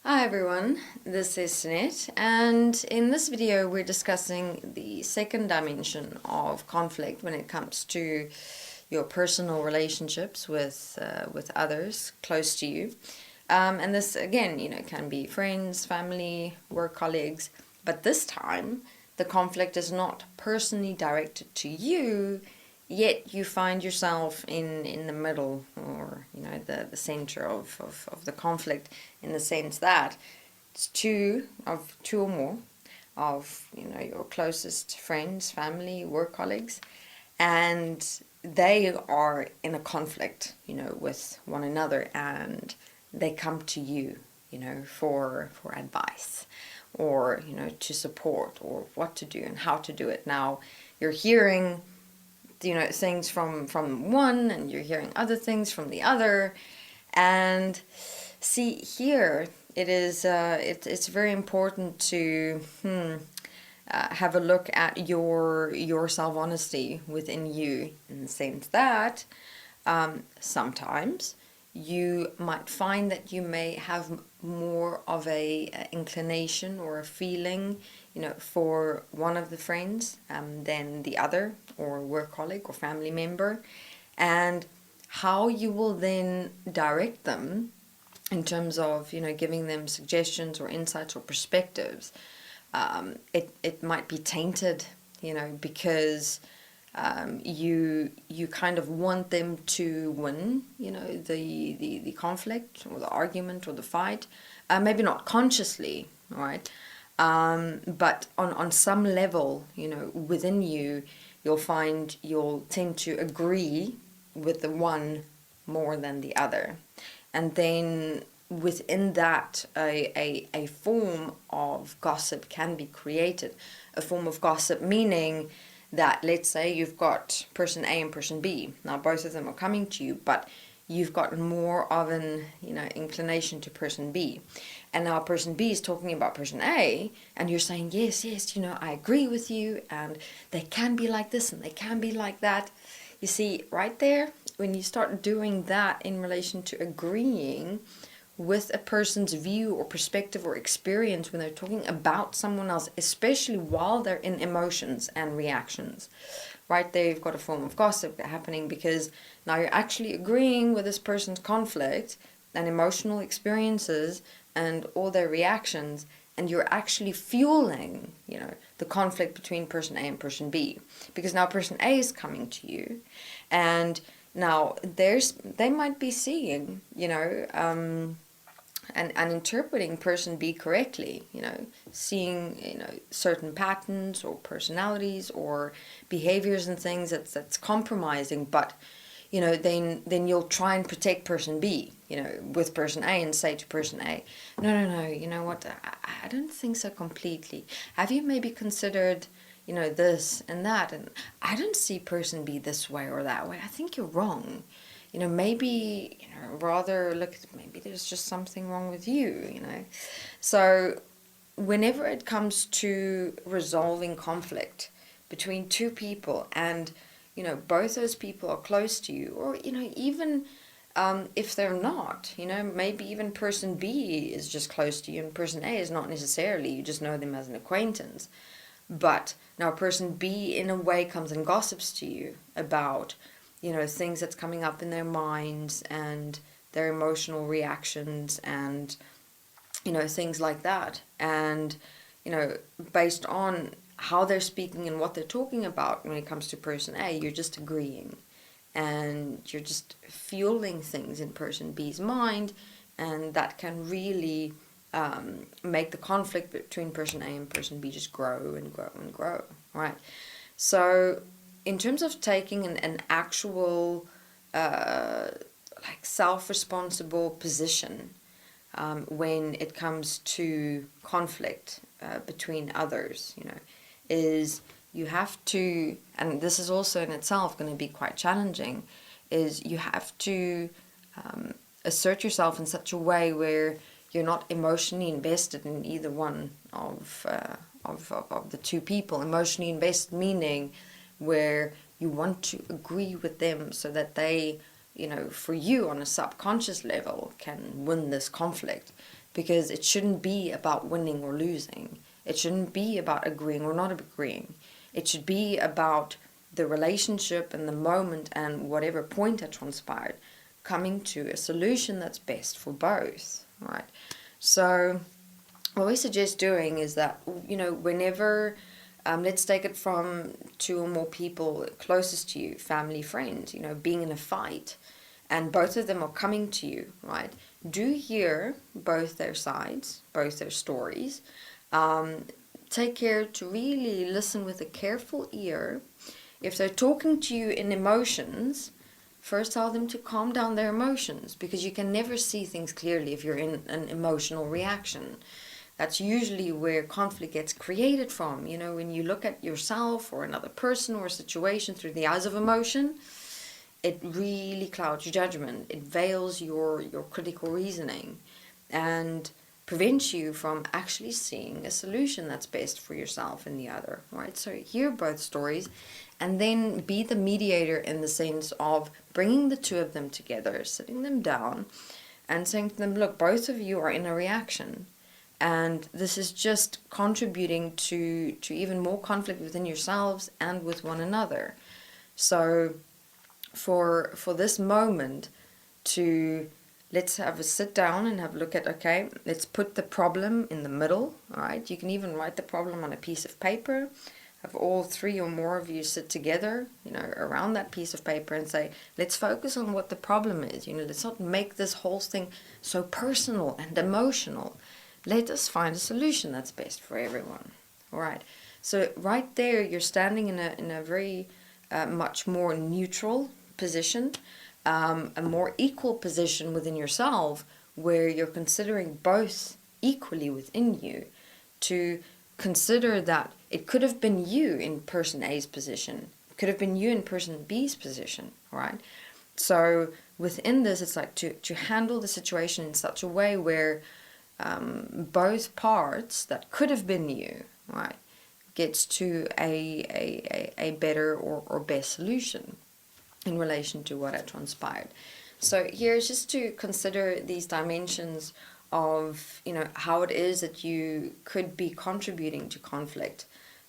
Hi everyone, this is Sinet, and in this video we're discussing the second dimension of conflict when it comes to your personal relationships with others close to you. And this again, can be friends, family, work colleagues, but this time the conflict is not personally directed to you, yet you find yourself in the middle, or the center of the conflict, in the sense that it's two or more of your closest friends, family, work colleagues, and they are in a conflict with one another, and they come to you for advice, or to support, or what to do and how to do it. Now you're hearing things from one, and you're hearing other things from the other. And see, here it is it's very important to have a look at your self-honesty within you, in the sense that sometimes you might find that you may have more of a inclination or a feeling, for one of the friends than the other, or work colleague or family member, and how you will then direct them in terms of giving them suggestions or insights or perspectives. It might be tainted, because you kind of want them to win, the conflict or the argument or the fight. Maybe not consciously, right? But on some level, within you, you'll find you'll tend to agree with the one more than the other. And then within that, a form of gossip can be created. A form of gossip meaning that, let's say you've got person A and person B. Now both of them are coming to you, but you've got more of an inclination to person B. And now person B is talking about person A, and you're saying, yes, I agree with you, and they can be like this and they can be like that. You see, right there, when you start doing that in relation to agreeing with a person's view or perspective or experience when they're talking about someone else, especially while they're in emotions and reactions, right there you've got a form of gossip happening, because now you're actually agreeing with this person's conflict and emotional experiences and all their reactions, and you're actually fueling the conflict between person A and person B, because now person A is coming to you, and now they might be seeing and interpreting person B correctly, seeing certain patterns or personalities or behaviors and things that's compromising, but then you'll try and protect person B, with person A, and say to person A, no, you know what, I don't think so completely. Have you maybe considered this and that? And I don't see person B this way or that way. I think you're wrong. Maybe, rather look at, maybe there's just something wrong with you. So whenever it comes to resolving conflict between two people, and both those people are close to you, or even if they're not, maybe even person B is just close to you and person A is not necessarily, you just know them as an acquaintance. But now person B in a way comes and gossips to you about things that's coming up in their minds and their emotional reactions, and things like that. And based on how they're speaking and what they're talking about, when it comes to person A, you're just agreeing, and you're just fueling things in person B's mind, and that can really make the conflict between person A and person B just grow and grow and grow, right? So in terms of taking an actual like self-responsible position when it comes to conflict between others, is you have to, and this is also in itself going to be quite challenging, is you have to assert yourself in such a way where you're not emotionally invested in either one of the two people. Emotionally invested meaning where you want to agree with them so that they, for you on a subconscious level, can win this conflict. because it shouldn't be about winning or losing. It shouldn't be about agreeing or not agreeing. It should be about the relationship and the moment and whatever point that transpired, coming to a solution that's best for both, right? So what we suggest doing is that, whenever, let's take it from two or more people closest to you, family, friends, being in a fight, and both of them are coming to you, right? Do hear both their sides, both their stories. Take care to really listen with a careful ear. If they're talking to you in emotions, first tell them to calm down their emotions, because you can never see things clearly if you're in an emotional reaction. That's usually where conflict gets created from. When you look at yourself or another person or a situation through the eyes of emotion, it really clouds your judgment. It veils your critical reasoning and prevents you from actually seeing a solution that's best for yourself and the other, right? So hear both stories and then be the mediator, in the sense of bringing the two of them together, sitting them down and saying to them, look, both of you are in a reaction, and this is just contributing to even more conflict within yourselves and with one another. So for this moment, let's have a sit down and have a look at, okay, let's put the problem in the middle, all right? You can even write the problem on a piece of paper, have all three or more of you sit together, around that piece of paper and say, let's focus on what the problem is. Let's not make this whole thing so personal and emotional. Let us find a solution that's best for everyone, all right? So right there, you're standing in a very much more neutral position, a more equal position within yourself, where you're considering both equally within you, to consider that it could have been you in person A's position, it could have been you in person B's position, right? So within this, it's like to handle the situation in such a way where both parts that could have been you, right, gets to a better or best solution in relation to what had transpired. So here's just to consider these dimensions of, how it is that you could be contributing to conflict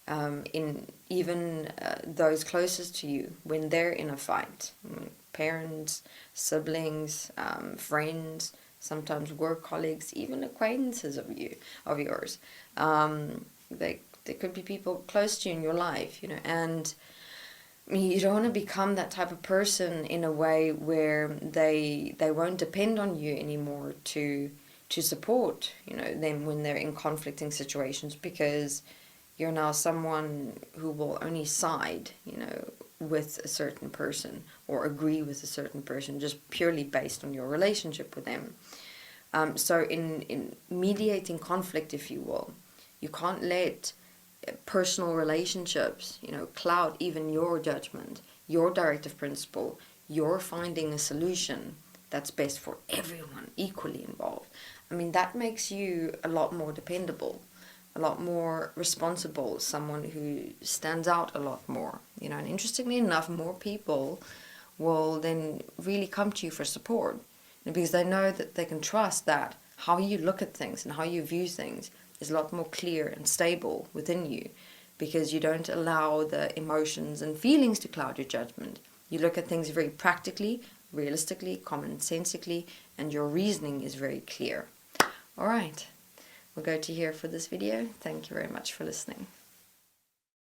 in even those closest to you when they're in a fight. Parents, siblings, friends, sometimes work colleagues, even acquaintances of yours. There could be people close to you in your life, and you don't want to become that type of person in a way where they won't depend on you anymore to support them when they're in conflicting situations, because you're now someone who will only side with a certain person or agree with a certain person just purely based on your relationship with them. So in mediating conflict, if you will, you can't let personal relationships cloud even your judgment, your directive principle, your finding a solution that's best for everyone equally involved. That makes you a lot more dependable, a lot more responsible, someone who stands out a lot more, and interestingly enough, more people will then really come to you for support, because they know that they can trust that how you look at things and how you view things is a lot more clear and stable within you, because you don't allow the emotions and feelings to cloud your judgment. You look at things very practically, realistically, commonsensically, and your reasoning is very clear. All right, we'll go to here for this video. Thank you very much for listening.